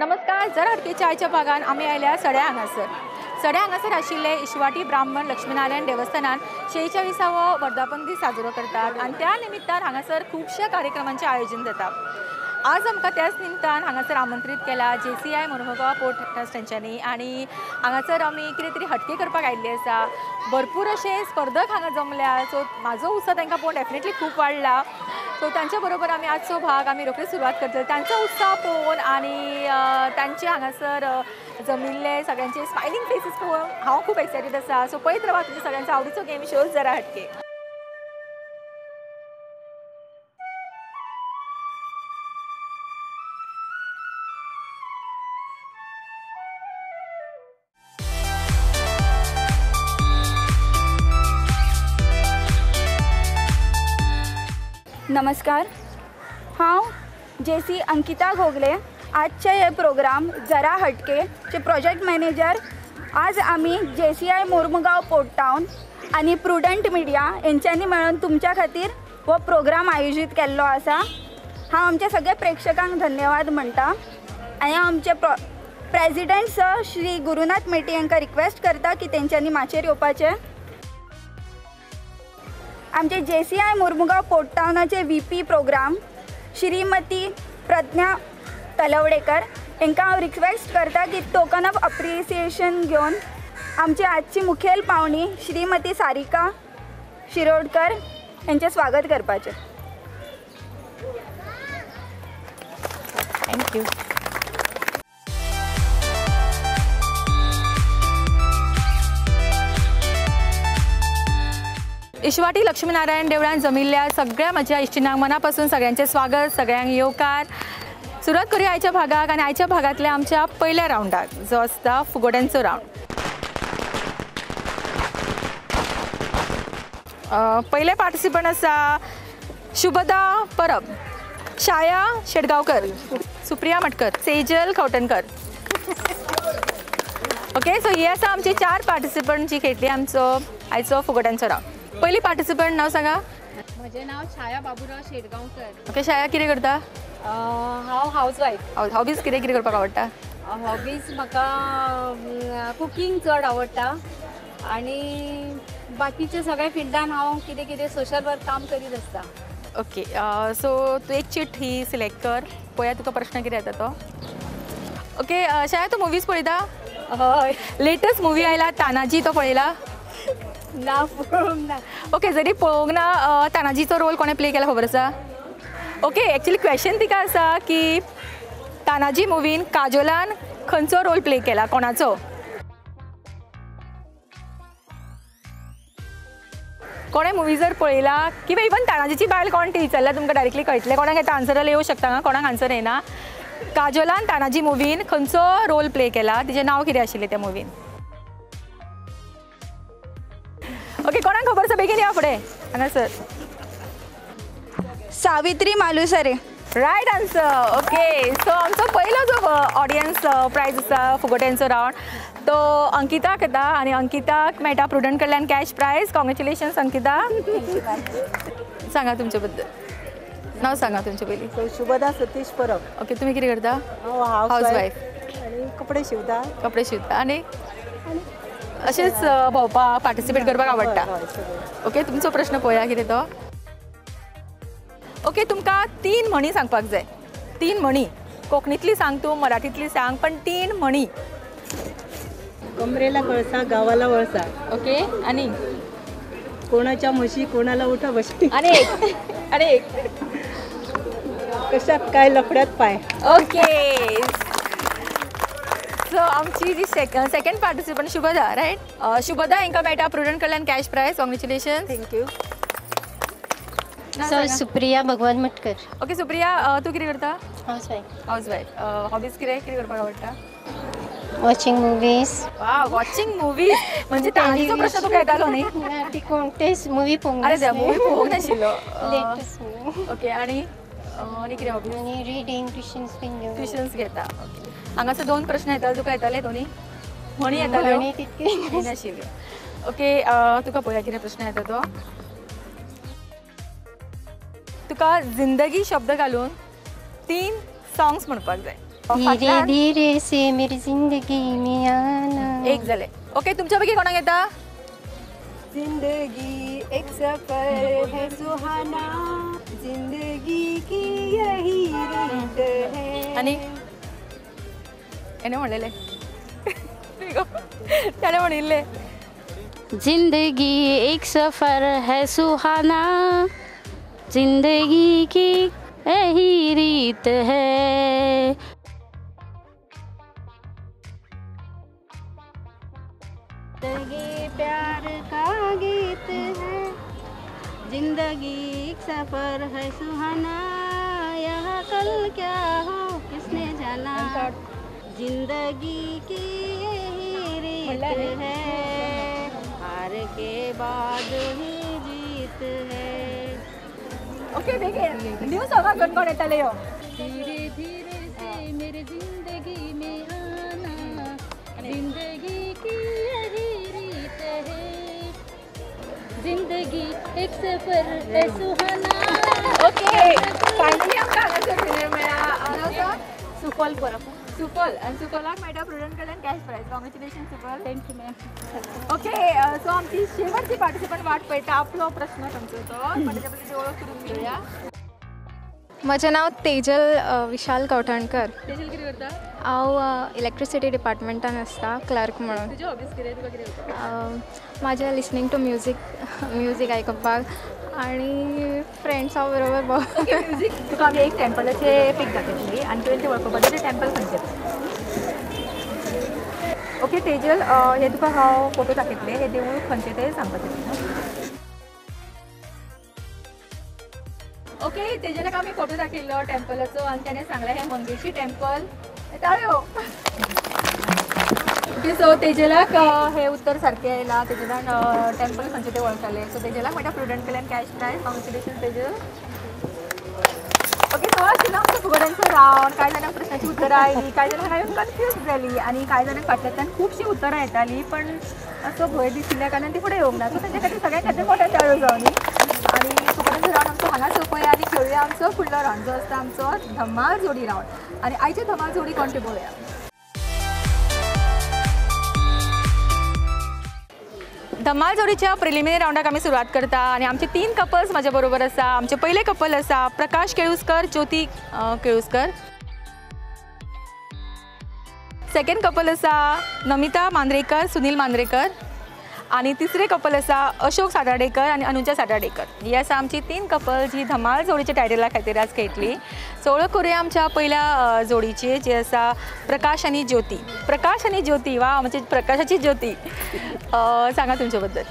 नमस्कार. जर हटकेच्या आयच्या भागान आम्ही आयल्या सड्या हांगासर. सड्या हांगासर आशिल्ले इश्वाटी ब्राह्मण लक्ष्मीनारायण देवस्थानान 46वो वर्धापन दीस साजरो करतात आणि त्या निमित्तान हांगासर खूपशा कार्यक्रमांचे आयोजन जाता. आज आमकां त्याच निमतान हांगासर आमंत्रित केला JCI मोर्मुगांव पोर्ट ट्रस्ट तेंच्यांनी आणि हांगासर आमी कितें तरी हटके करपाक आयिल्ले आसा. भरपूर अशे स्पर्धक हांगा जमल्या. सो म्हाजो उत्साह तांकां पळोवन डेफिनेटली खूप वाडला. सो तांच्या बरोबर आमी आजचो भाग आमी रोखडीच सुरवात करतले. तांचो उत्साह पळोवन आणि तांचे हांगासर जमिल्ले सगळ्यांचे स्मायलिंग फेसीस पळोवन हांव खूप एक्सायटेड आसा. सो पळयत रावा तुमच्या सगळ्यांचो आवडीचो गेम शो जरा हटके. नमस्कार. हांव JC अंकिता घोगले. आजचे हे प्रोग्राम जरा हटके चे प्रोजेक्ट मॅनेजर. आज आम्ही JCI मोर्मुगांव पोर्ट टाउन आणि प्रुडंट मिडिया यांच्यांनी मेळून तुमच्या खातीर हो प्रोग्राम आयोजित केल्लो आसा. हांव आमच्या सगळ्या प्रेक्षकांक धन्यवाद म्हणटा आणि आमचे प्रेसिडेंट सर श्री गुरुनाथ मेटी यांका रिक्वेस्ट करता की तेंच्यांनी माचेर येवपाचें. आमचे JCI मोर्मुगांव पोर्ट टाउनाचे VP प्रोग्राम श्रीमती प्रज्ञा तलवडेकर यांका हांव रिक्वेस्ट करता की टोकन ऑफ अप्रिसिएशन घेवन आमची आजची मुखेल पावणी श्रीमती सारिका शिरोडकर यांचे स्वागत करपाचें. थँक्यू. इश्वाटी लक्ष्मीनारायण देवळान जमिल्ल्या सगळ्या म्हज्या इश्टिणांक मनापासून सगळ्यांचे स्वागत, सगळ्यांक येवकार. सुरवात करूया आयच्या भागाक आणि आयच्या भागांतल्या आमच्या पयल्या राउंडाक जो आसता फुगड्यांचो राउंड. पयले पार्टिसिपंट आसा शुभदा परब, छाया शेडगांवकर, सुप्रिया मटकर, सेजल खवटणकर. ओके, सो ही आसा आमची 4 पार्टिसिपंट जी खेळटली आमचो आयचो फुगड्यांचो राउंड. पहिली पार्टिसिपंट नाव सांगा. म्हजें नाव छाया बाबूराव शेडगांवकर. ओके, छाया कितें करता? हांव हाऊसवायफ. हॉबीज कितें कितें करपाक आवडटा? हॉबीज म्हाका कुकिंग चड आवडटा आणि बाकीचे सगळ्या फिल्डान हांव कितें कितें सोशल वर्क काम करीत आसता. ओके, सो तूं एक चीट ही सिलेक्ट कर. पळया तुका प्रश्न कितें येता तो. ओके, छाया तूं मुवीज पळयता? हय. लेटस्ट मुवी आयला तानाजी, तो पळयला? ना, पळोवंक ना. ओके, जरी पळोवंक ना, तानाजीचो रोल कोणे प्ले केला खबर आसा? ओके, एक्चुअली क्वेश्चन तिका आसा की तानाजी मुवीन काजोलान खंयचो रोल प्ले केला, कोणाचो? कोणे मुवी जर पळयला किंवा इवन तानाजीची बायल कोण ती विचारल्यार तुमकां डायरेक्टली कळटलें. कोणाक येता आन्सर येवं शकता, कोणाक आन्सर येना. काजोलान तानाजी मुवीन खंयचो रोल प्ले केला, तिचें नांव कितें आशिल्लें त्या मुवीन? ओके, कोणाक खबर आसा बेगीन या फुडें. हांगासर Savitri Malusare. Right answer. Okay, so आमचो पयलो जो ऑडियन्स प्रायज आसा फुगड्यांचो राउंड तो अंकिताक येता आणि अंकिताक मेळटा प्रुडंट कडल्यान कॅश प्रायज. कॉंग्रॅच्युलेशन्स अंकिता. सांगा तुमचे बद्दल. नाव सांगा तुमचे पयलीं. शुभदा सतीश परब. ओके, तुमी कितें करता? हाऊसवायफ. आणि कपडे शिवता. कपडे शिवता आणि अशेंच भोंवपाक पार्टिसिपेट करपाक आवडटा. ओके, तुमचो प्रश्न पळया कितें तो. ओके, तुमकां 3 म्हणी सांगपाक जाय. 3 म्हणी. कोंकणीतली सांग तूं, मराठीतली सांग, पण 3 म्हणी. कमरेला कळसा, गावाला वळसा. ओके, आणि कोणाच्या म्हशी कोणाला उठा बशी. आणि एक कशात काय लफड्यात पाय. ओके, सो आमची जी second participant Shubhada. Right, Shubhada हांकां मेळटा प्रुडंट कडल्यान cash prize. Congratulation. Thank you. Sir Supriya Bhagwan Matkar. Okay, Supriya तूं कितें करता? हाऊसवायफ. हॉबीज कितें करपाक आवडटा? Watching movies. Wow, watching movies. म्हणजे तानाजीचो प्रश्न तुका येतालो न्ही? ती कोणतेच मुवी पळोवंक अरे देवा, मुवी पळोवंक नाशिल्लो. Latest movie. ओके, आणि कितें हॉबीज? आणि रिडींग, ट्युशन्स घेता. ओके, हांगासर 2 प्रश्न येताले. तुका येताले दोनी? म्हणी येताल्यो? तितके नाशिल्ल्यो. ओके, तुका पळया कितें प्रश्न येता तो. तुका जिंदगी शब्द घालून 3 सॉंग्स म्हणपाक जाय. धीरे धीरे से मेरी जिंदगी में आना. एक झाले. ओके, तुमच्यापैकी कोणाक येता? जिंदगी एक सफर है सुहाना, जिंदगी की यही रीत है. आणि याने म्हणलेले त्याने म्हणले जिंदगी एक सफर है सुहाना, जिंदगी की यही रीत है. जिंदगी प्यार का गीत है, जिंदगी एक सफर है सुहाना, यहाँ कल क्या हो किसने जाना, जिंदगी की यही रीत है, हार के बाद ही जीत है. ओके, देखिए न्यू सॉन्ग कोण येताले यो. धीरे धीरे से मेरी जिंदगी में आना, जिंदगी की यही रीत है, जिंदगी एक सफर है सुहाना. ओके, फायनली आमकां हांगासर विनर मेळ्ळा. सुफल परब. सुफल आणि सुफलाक मेळटा प्रुडंटकडल्यान कॅश प्राइज. कॉंग्रॅच्युलेशन सुफल. Thank you ma'am. ओके, सो आमची शेवटची पार्टिसिपंट वाट पळयता आपलो प्रश्न समजो तो. पण त्याच्या पयलीं ओळख करून घेऊया. म्हजें नांव तेजल विशाल कवठणकर. तेजल कितें करता? हांव इलेक्ट्रिसिटी डिपार्टमेंटान आसता क्लर्क म्हणून. तुजे हॉबीज कितें? तुका कितें करता? म्हाजें लिसनींग टू म्युजीक आयकपाक आनी फ्रेंड्सां बरोबर म्युझिक. तुका आमी एक टेम्पलाचे पीक दाखयतली आनी तुवें तें वळखपाचें तें टेम्पल खंयचें. ओके तेजल, हे तुका हांव फोटो दाखयतले. हे देवूळ खंयचें तें सांगपाचें. ओके, तेजलाक आमी फोटो दाखयल्लो टेम्पलाचो आनी ताणें सांगलें हें मंगेशी टेम्पल. ताळयो. ओके, सो तेजलाक हे उत्तर सारकें आयलां. तेजलान टेम्पल खंयचें तें वळखलें. सो तेजलाक मेळटा प्रुडंट कडल्यान cash prize. Congratulation Tejal. Okay, so आशिल्लो आमचो फुगड्यांचो रावंड. कांय जाणांक प्रश्नाची उतरां आयलीं, कांय जाणांक हांवें कन्फ्यूज जालीं आनी कांय जाणांक फाटल्यातल्यान खुबशीं उतरां येतालीं पण असो भंय दिशिल्ल्या कारणान ती फुडें येवंक ना. सो तेच्या खातीर सगळ्यां खातीर मोठ्या ताळयो जावनी. आनी फुगड्यांचो रावंड आमचो हांगा सोंपया आनी खेळुया आमचो फुडलो रावंड जो आसता आमचो धमाल जोडी रावंड. आनी आयचे धमाल जोडी कोण ते पळोवया. धमाल जोडीच्या प्रिलिमिनरी राउंडाक आमी सुरवात करता आनी आमचे 3 कपल्स म्हाज्या बरोबर आसा. आमचे पयले कपल आसा प्रकाश केळुस्कर, ज्योती केळुस्कर. सेकंड कपल आसा नमिता मांद्रेकर, सुनील मांद्रेकर. आणि तिसरे कपल आसा अशोक साताडेकर आणि अनुजा साताडेकर. ही आसा आमची 3 कपल जी धमाल जोडीच्या टायटला खातीर आज खेळटली. सो ओळख करूया आमच्या पयल्या जोडीची जी आसा प्रकाश आणि ज्योती. प्रकाश आणि ज्योती, वा म्हणजे प्रकाशाची ज्योती. सांगा तुमच्या बद्दल.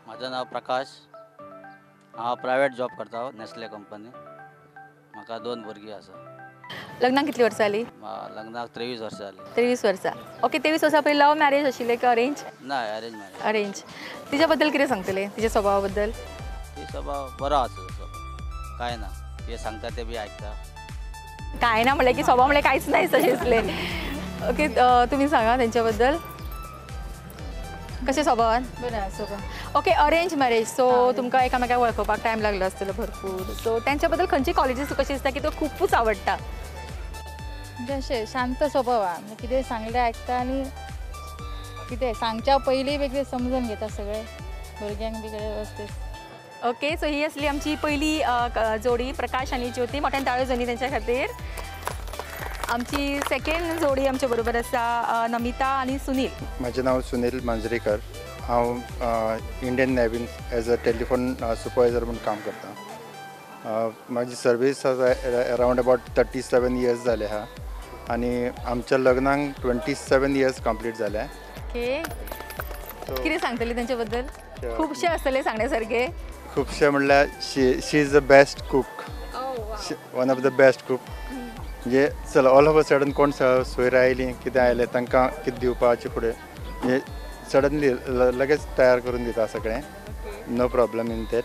माझं नाव प्रकाश. हांव प्रायवेट जॉब करता नेस्ले कंपनी. म्हाका 2 भुरगीं आसा. लग्नाक कितली वर्सां जाली? लग्नाक 23 वर्सां जाली. 23 वर्सां. ओके, 23 वर्सां पयलीं लव मॅरेज आशिल्लें का अरेंज? नाही, अरेंज मॅरेज. अरेंज. तिच्या बद्दल कितें सांगतले, तिच्या स्वभावा बद्दल? ती स्वभाव बरो आसा तसो, काय ना. ते सांगता ते बी ऐकता. काय ना म्हणलें की स्वभाव म्हणलें कांयच नाही तशें दिसलें. ओके, तुम्ही सांगा त्यांच्याबद्दल कशें स्वभावान? बरं आहे स्वभाव. Okay, arrange marriage. सो तुमकां एकामेकाक वळखपाक टायम लागलो आसतलो भरपूर. सो त्यांच्या बद्दल खंयची क्वॉलिटीज तुका अशी दिसता की तो खूपच आवडटा? म्हणजे अशें शांत स्वभाव आहे. म्हणजे कितें सांगलें आयकता आनी कितें सांगच्या पयलीं वेगळें समजून घेता सगळें. भुरग्यांक बी कडेन वेवस्थीत. ओके, सो ही असली आमची पहिली जोडी प्रकाश आणि ज्योती. मोठ्यान ताळ्यो जाणी त्यांच्या खातीर. आमची सेकंड जोडी आमच्या बरोबर आसा नमिता आणि सुनील. माझे नाव सुनील मांजरेकर. हांव इंडियन नेवीन एज अ टेलिफोन सुपरवायझर म्हणून काम करता. माझी सर्वीस अराउंड अबाउट 37 इयर्स जाले आहा आणि आमच्या लग्नाक 27 इयर्स कंप्लीट जाले. ओके, कितें सांगतली त्यांच्या बद्दल? खूपशे आसतले सांगण्यासारखे. खुबशे म्हणल्यार she is the best cook. One of the best cook. म्हणजे चल ऑल ऑफ अ सडन कोण सोयर आयली कितें आयलें तांकां कितें दिवपाचें फुडें म्हणजे सडनली लगेच तयार करून दिता सगळें. No problem in that.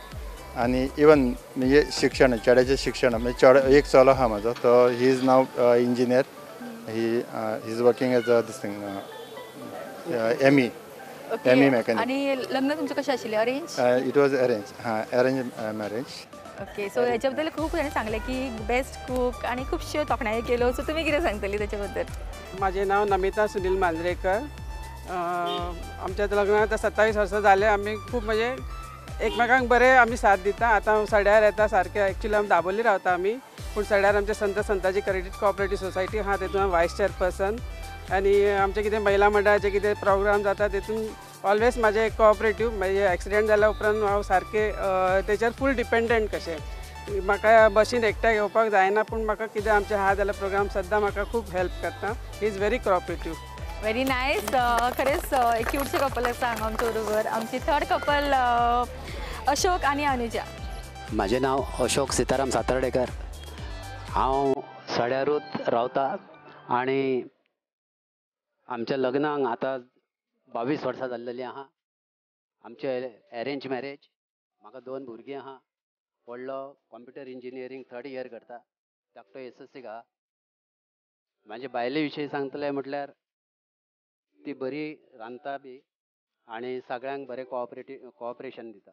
आनी इवन म्हणजे शिक्षण चेड्याचें शिक्षण म्हणजे चेडो एक चलो आहा म्हाजो. तो ही इज नाव engineer. He is working as a this thing M E mechanic. आणि लग्न तुमचं कशें आशिल्लें? अरेंज? It was arrange. हां, अरेंज मॅरेज. ओके सो याच्या बद्दल खूप जाणां सांगले की बेस्ट कूक आणि खूपश्यो तोखणायो केलो. सो तुमी कितें सांगतली त्याच्या बद्दल? माझे नाव नमिता सुनील मांजरेकर. आमच्या लग्नाक आतां 27 वर्सां जाले. आमी खूब म्हणजे एकमेकांक बरे आमी साथ दिता. आतां सड्यार येता सारके. एक्चुअली आमी दाबोली रावता आमी, पूण सड्यार आमचे संत संताजी क्रेडीट कोऑपरेटीव सोसायटी आहा, तेतून हांव वायस चेअरपर्सन. आनी आमचे कितें महिला मंडळाचे कितें प्रोग्राम जाता तेतून ऑलवेज म्हाजे कोऑपरेटीव. म्हणजे एक्सिडेंट जाल्या उपरांत हांव सारके तेचेर फूल डिपेंडंट कशें. म्हाका बसीन एकट्याक येवपाक जायना, पूण म्हाका कितें आमचे आहा जाल्यार प्रोग्राम सद्दां म्हाका खूब हेल्प करता. He is very cooperative. Very nice. खरेंच एक क्यूटशे कपल आसा हांगा आमच्या बरोबर. आमची थर्ड कपल अशोक आणि अनुजा. माझे नाव अशोक सीताराम सातर्डेकर. हांव सड्यारूच रावता आणि आमच्या लग्नाक आतां 22 वर्सां जाल्लेलीं आहा. आमचे अरेंज मॅरेज. म्हाका 2 भुरगीं आहा. व्हडलो कॉम्प्युटर इंजिनियरींग 3rd इयर करता, धाकटो SSCक आहा. म्हाजे बायले विशयी सांगतले म्हटल्यार ती बरी रांदता बी आणि सगळ्यांक बरें कोऑपरेशन दिता.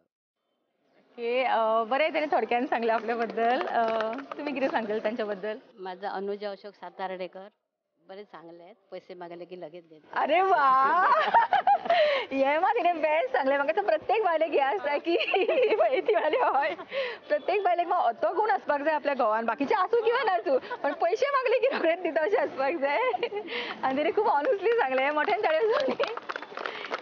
ओके बरें तेणें थोडक्यान सांगलें आपल्या बद्दल. तुमी कितें सांगतले तांच्या बद्दल? माझा अनुजा अशोक सातार्डेकर. बरें सांगलें, पैसे मागले की लगेच देतात. अरे वा हे मात तिणें बेस्ट सांगलें. म्हाका तर प्रत्येक बायलेक हे आसता की ती म्हणाली हय प्रत्येक बायलेक म्हाका असो गुण आसपाक जाय आपल्या घोवान. बाकीचे आसूं किंवा नासूं, पण पयशे मागले की रोखडेच दिता अशें आसपाक जाय. आनी तिणें खूब ऑनेस्टली सांगलें. मोठ्यान ताळयो.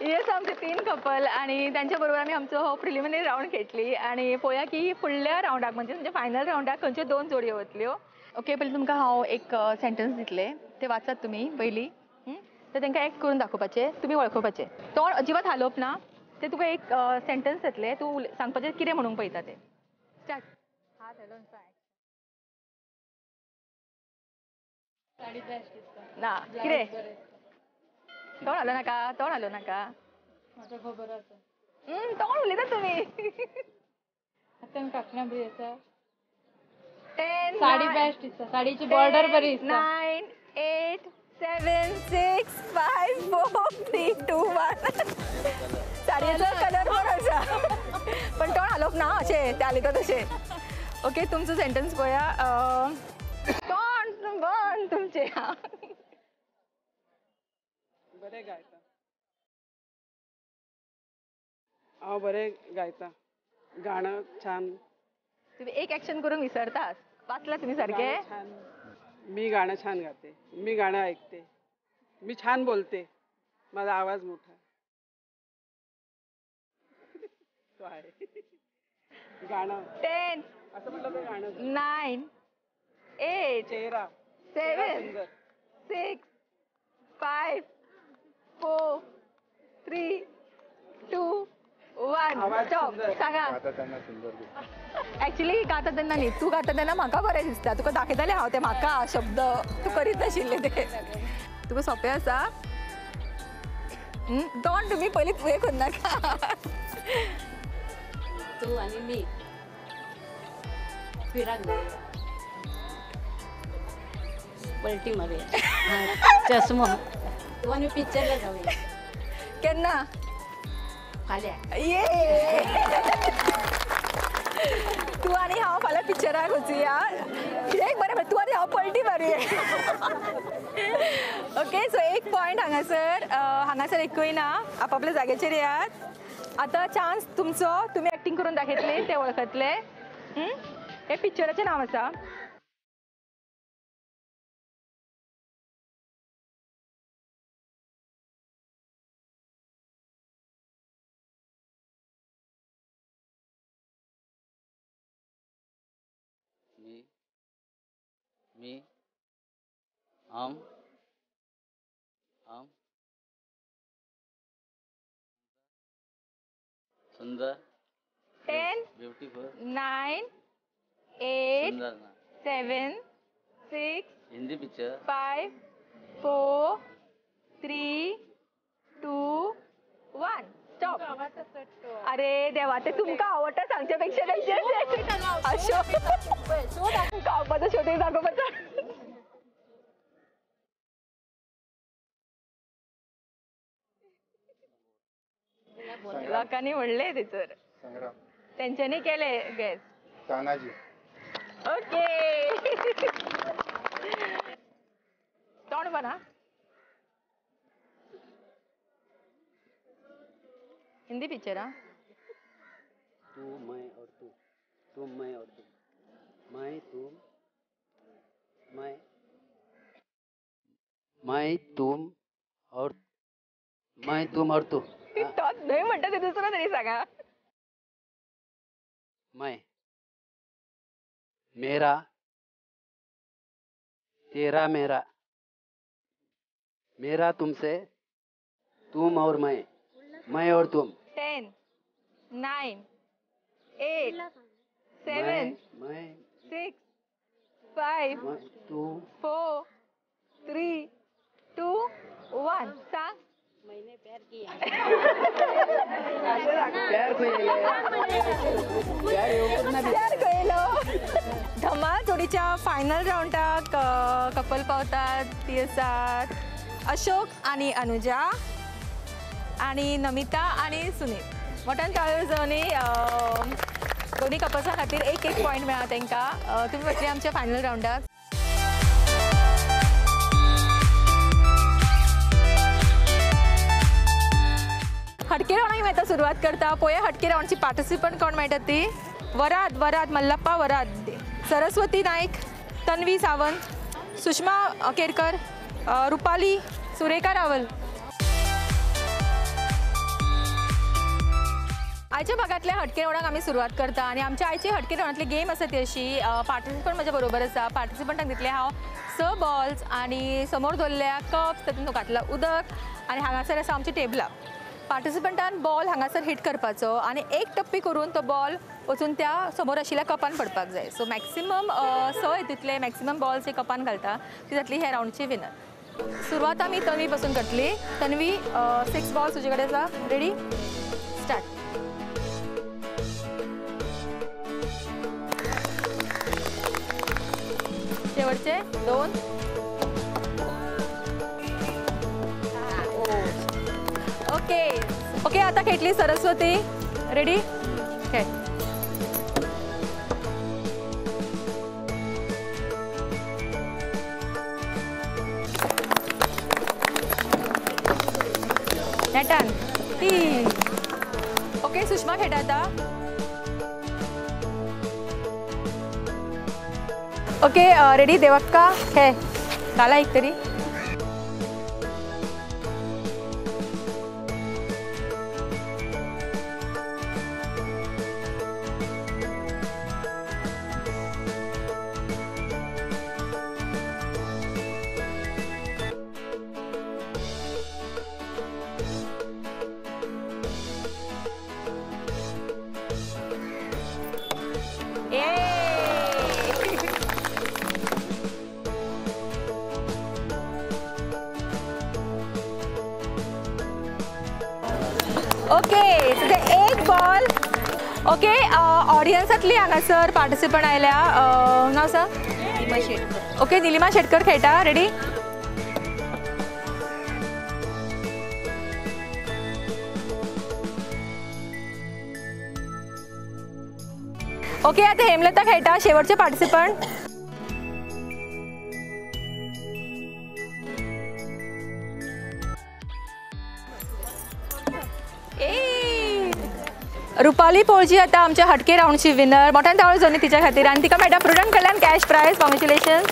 हे आमचे 3 कपल आणि त्यांच्या बरोबर आम्ही आमचो हो प्रिलिमिनरी राऊंड खेळटली आणि पळोवया की फुडल्या राऊंडाक म्हणजे फायनल राऊंडाक खंयच्यो 2 जोडयो वतल्यो. ओके पयलीं तुमकां हांव एक सेंटन्स दितले, ते वाचात तुमी पयलीं. तर तांकां एक करून दाखोवपाचें, तुमी वळखोवपाचें. तोंड अजिबात हालोवप ना. ते तुका एक सेंटन्स येतले, तूं सांगपाचें कितें म्हणूंक पळयता तें. स्टार्ट. हात हलोवन सांग. साडी बेस्ट दिसता. ना कितें? तोंड हालोव नाका, तोंड हालोव नाका. म्हाका खबर आसा. तोंड उलयता तुमी. हातान कांकणां बरी आसा. 10 साडी बेस्ट दिसता. साडीची बॉर्डर बरी दिसता. 9 8 7 6 5 4 3 2 1 साडयेचो कलर बरो आसा, पण तोंड हालोवप ना अशें ते हालयता तशें. ओके तुमचो सेंटन्स पळोवया. तोंड बंद तुमचें. बरें गायता. हांव बरें गायता. गाणं छान. तुम्ही एक ऍक्शन करून विसरता. वाचला तुम्ही सारखे. मी गाणं छान गाते. मी गाणं ऐकते. मी छान बोलते. माझा आवाज मोठा तो आहे. गाणं 10 असं म्हटलं तर गाणं 9 8 चेहरा 7 6 5 4 3 2 1 स्टॉप. सांगा. ऍक्च्युली गाता तेन्ना न्ही, तू गाता तेन्ना म्हाका बरें दिसता. तुका दाखयतालें हांव ते म्हाका शब्द तूं करीत नाशिल्ले ते. तुका सोंपें आसा. तोंड तुमी पयलीं हे करनाका. तू आणि मी फिराक जाऊया. पलटी मारूया. चष्मा. तू आणि पिक्चरला जाऊया. केन्ना? फाल्यां. ये तू आणि हांव फाल्यां पिक्चराक वचुया. एक बरें तू आनी हांव पलटी मारुया. ओके सो 1 पॉयंट हांगासर एकूय ना. आपापल्या जाग्याचेर येयात. आतां चान्स तुमचो. तुमी एक्टींग करून दाखयतले, ते वळखतले. हे पिक्चराचें नांव आसा. मी आम सुंदर 10 ब्युटिफुल 9 8 सुंदर ना 7 6 हिंदी पिक्चर 5 4 3 2 1 स्टॉप. अरे देवा ते तुमकां आवडटा सांगच्या पेक्षा अशोक खावपाचो शोध दाखोवपाचो. लोकांनी म्हणले थंयसर. तेंच्यांनी केले गॅस. तानाजी. ओके. तोंड बना. हिंदी पिक्चर. हाँ, तू मैं और तू, तुम मैं और तू, मैं तुम, मैं तुम और तू. नाही म्हणता ते दुसरं तरी सांगा. मैं, मेरा, तेरा मेरा, मेरा तुमसे, तुम और मैं और तुम. 10, 9, 8, 7, मैं 6, 5, तू 4, 3, 2, 1. सांग. मैंने प्यार किया. प्यार कळलो. धमाल जोडीच्या फायनल राऊंडाक कपल पावतात. ती आसात अशोक आणि अनुजा आणि नमिता आणि सुनील. मोठ्यान ताळयो जावनी दोन्ही कपल्सां खातीर एक पॉयंट मेळ्ळा तांकां. तुमी वतली आमच्या फायनल राऊंडाक. हटके रावणाक मी आता सुरुवात करता. पळया हटके रावंडची पार्टिसिपंट कोण मेळटा ती. वराद मल्लप्पा वराद, सरस्वती नाईक, तन्वी सावंत, सुषमा केरकर, रुपाली, सुरेखा रावल. आयच्या भागातल्या हटके रावणाक आमी सुरुवात करता आणि आमच्या आयची हटके रावणातली गेम आसा ती अशी. पार्टिसिपंट म्हज्या बरोबर आसा. पार्टिसिपंटाक दितले हांव 6 बॉल्स आणि समोर दवरल्या कप्स, तातूंत घातला उदक आणि हांगासर आसा आमची टेबलां. पार्टिसिपंटान बॉल हांगासर हिट करपाचो आणि एक टप्पी करून तो बॉल वचून त्या समोर आशिल्ल्या कपान पडपाक जाय. सो मॅक्सिमम 6 येतले मॅक्सिमम बॉल्स कपान घालता ती जातली हे राऊंडची विनर. सुरवात आमी तन्वी पासून करतली. तन्वी 6 बॉल्स तुजे कडेन आसा. Ready, start. शेवटचे 2. ओके आता खेळटली सरस्वती. रेडी, खेळ. नेटान 3. ओके, सुषमा खेळटा आता. ओके, रेडी, देवक्का खेळ. घाला एक तरी. ओके, एक बॉल. ओके, ऑडियन्सांतली हांगासर पार्टिसिपंट आयल्या. नांव सांग. निलिमा शेटकर. ओके, निलिमा शेटकर खेळटा. Ready, okay. आता हेमलता खेळटा, शेवटचे पार्टिसिपंट. रुपाली पोळजी आता आमच्या हटके राऊंडची विनर. मोठ्यान तावळ्यो जावनी तिच्या खातीर आणि तिका मेळटा प्रुडंट कडल्यान कॅश प्रायज. कॉंग्रॅच्युलेशन.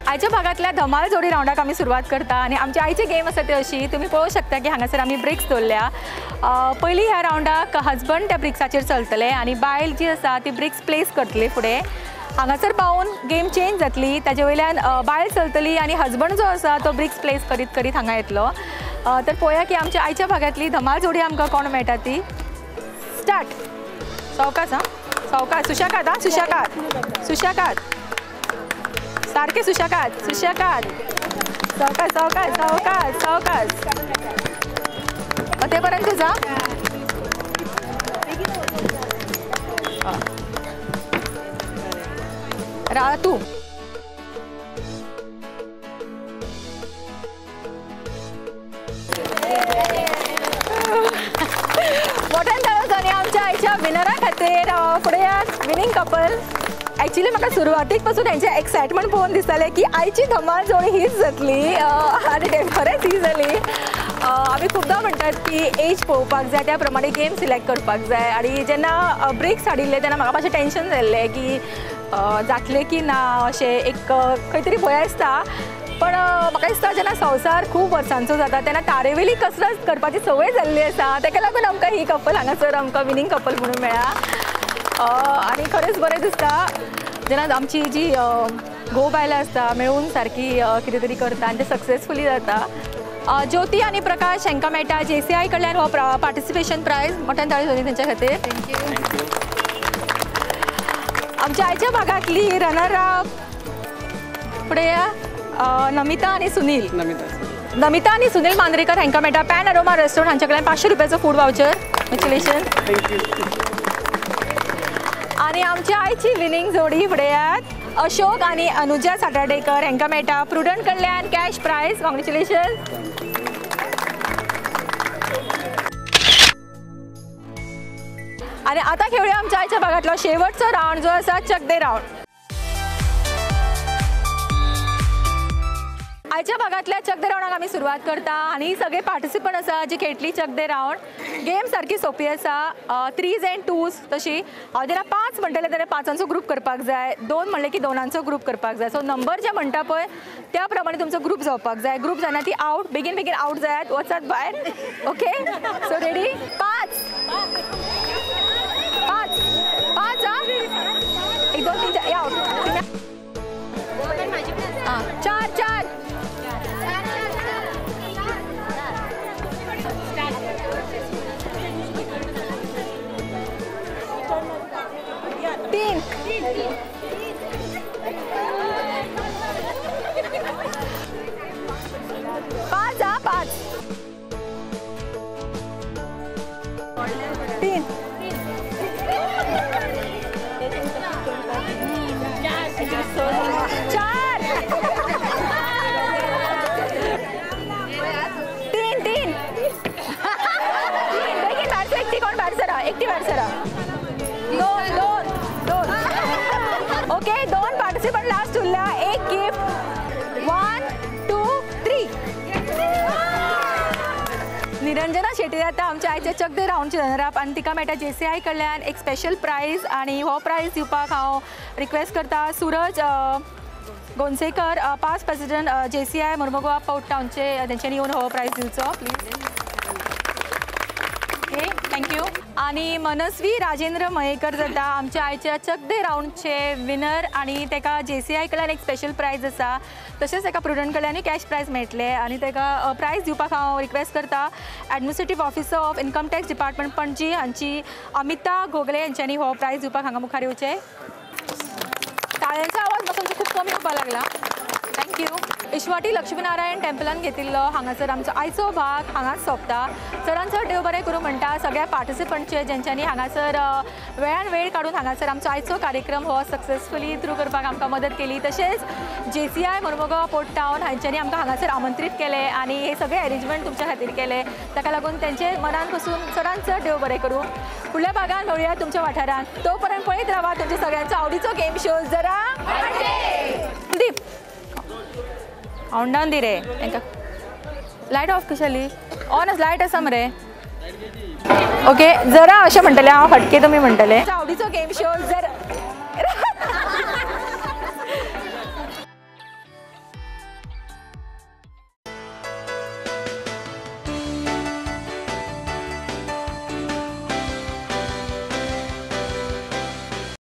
आयच्या भागातल्या धमाल जोडी राऊंडाक आमी सुरवात करता आणि आमची आयची गेम आसा ती अशी. तुम्ही पळोवंक शकता की हांगासर आमी ब्रिक्स दवरल्या. पयली ह्या राऊंडाक हजबंड त्या ब्रिक्साचेर चलतले आणि बायल जी आसा ती ब्रिक्स प्लेस करतली फुडें. हांगासर पावून गेम चेंज जातली. ताजे वयल्यान बायल चलतली आणि हजबंड जो आसा तो ब्रिक्स प्लेस करीत करीत हांगा येतलो. तर पळया की आमच्या आयच्या भागातली धमाल जोडी आमकां कोण मेळटा ती. स्टार्ट. सावकाश. सावकाश. सुशाकात. सुशाकात. सारखे सुशाकात. सावकाश. तेपर्यंत तुझा. तू. विनरा खातीर फुडें विनिंग कपल. एक्चुअली म्हाका सुरवातीक पासून त्यांचे एक्सायटमेंट पळोवन दिसतालें की आयची धमाल जोडी हीच जातली आनी ते खरेंच ही जाली. आमी खुबदां म्हणटात की एज पळोवपाक जाय त्या प्रमाणे गेम सिलेक्ट करपाक जाय आनी जेन्ना ब्रेक्स हाडिल्ले तेन्ना म्हाका मातशें टेन्शन जाल्लें की जातलें की ना अशें एक खंय तरी भंय आसता. पण म्हाका दिसता जेन्ना संवसार खूब वर्सांचो जाता तेन्ना तारेवेली कसरत करपाची संवय जाल्ली आसा ताका लागून आमकां ही कपल हांगासर आमकां विनिंग कपल म्हणून मेळ्ळा. आनी खरेंच बरें दिसता जेन्ना आमची जी घोव बायलां आसता मेळून सारकी कितें तरी करता आनी ते सक्सेसफुली जाता. ज्योती आनी प्रकाश हांकां मेळटा JCI कडल्यान हो पार्टिसिपेशन प्रायज. मोठ्यान ताळी जाली तेंच्या खातीर. आमच्या आयच्या भागांतली रनर अप फुडें नमिता आनी सुनील. नमिता आनी सुनील मांद्रेकर हांकां मेळटा पॅन अरोमा रेस्टॉरंट हांचे कडल्यान 500 रुपयाचो फूड वावचर. कॉंग्रॅच्युलेशन. आनी आमची आयची विनिंग जोडी फुडें अशोक आनी अनुजा सातर्डेकर हांकां मेळटा प्रुडंट कडल्यान कॅश प्रायज. कॉंग्रॅच्युलेशन. आनी आतां खेळुया आमच्या आयच्या भागांतलो शेवटचो रावंड जो आसा चक दे रावंड. आयच्या भागांतल्या चक दे रावंडाक आमी सुरवात करता आनी सगळे पार्टिसिपंट आसा जी खेळटली चक दे रावंड. गेम सारकी सोंपी आसा 3s and 2s तशी. हांव जेन्ना 5 म्हणटलें तेन्ना 5चांचो ग्रूप करपाक जाय. 2 म्हणलें की 2नांचो ग्रूप करपाक जाय. सो नंबर जे म्हणटा पळय त्या प्रमाणे तुमचो ग्रूप जावपाक जाय. ग्रूप जायना ती आवट बेगीन आवट जायात वचात भायर. ओके सो रेडी 5 1 2 3 4 आवट 4 3 5 3 एकटी भायर सरा 2 ओके 2 पार्टिसिपंट लास्ट उरला. एक गिफ्ट 1 2 3 निरंजना शेट्टी जाता आमच्या आयचे चक दे रावंडची रनर अप आनी तिका मेळटा JCI कडल्यान एक स्पेशल प्रायज. आनी हो प्रायज दिवपाक हांव रिक्वेस्ट करता Suraj Gonsekar past president JCI Mormugao port टाउनचे तेंच्यांनी येवन हो प्रायज दिवचो प्लीज. Okay thank you. आनी मनस्वी राजेंद्र मयेकर जाता आमच्या आयच्या चक दे रावंडचे विनर आनी तेका JCI कडल्यान एक स्पेशल प्रायज आसा. तशेंच तेका प्रुडंट कडल्यानूय कॅश प्रायज मेळटले आनी तेका प्रायज दिवपाक हांव रिक्वेस्ट करता administrative officer of income tax department Panaji हांची अमिता गोगले यांच्यांनी हो प्रायज दिवपाक हांगा मुखार येवचें. ताळ्यांचो आवाज म्हाका खूब कमी येवपाक लागला. थँक्यू. इश्वाटी लक्ष्मीनारायण टेम्पलान घेतिल्लो हांगासर आमचो आयचो भाग हांगाच सोंपता. चडांत चड देव बरें करूं म्हणटा सगळ्या पार्टिसिपंटचे जेंच्यांनी हांगासर वेळान वेळ काडून हांगासर आमचो आयचो कार्यक्रम हो सक्सेसफुली थ्रू करपाक आमकां मदत केली. तशेंच JCI मोर्मुगांव पोर्ट टाउन हांच्यांनी आमकां हांगासर आमंत्रीत केलें आनी हे सगळे अरेंजमेंट तुमच्या खातीर केले. ताका लागून तेंचे मनान पसून चडांत चड देव बरें करूं. फुडल्या भागान मेळुया तुमच्या वाठारांत. तोपर्यंत पळयत रावा तुमच्या सगळ्यांचो आवडीचो गेम शो जरा दीप ऑन डावन दी रे. तांकां लायट ऑफ कशाली ऑन लायट आसा मरे. ओके जरा अशें म्हणटलें हांव हटके तुमी म्हणटले आवडीचो गेम शो जरा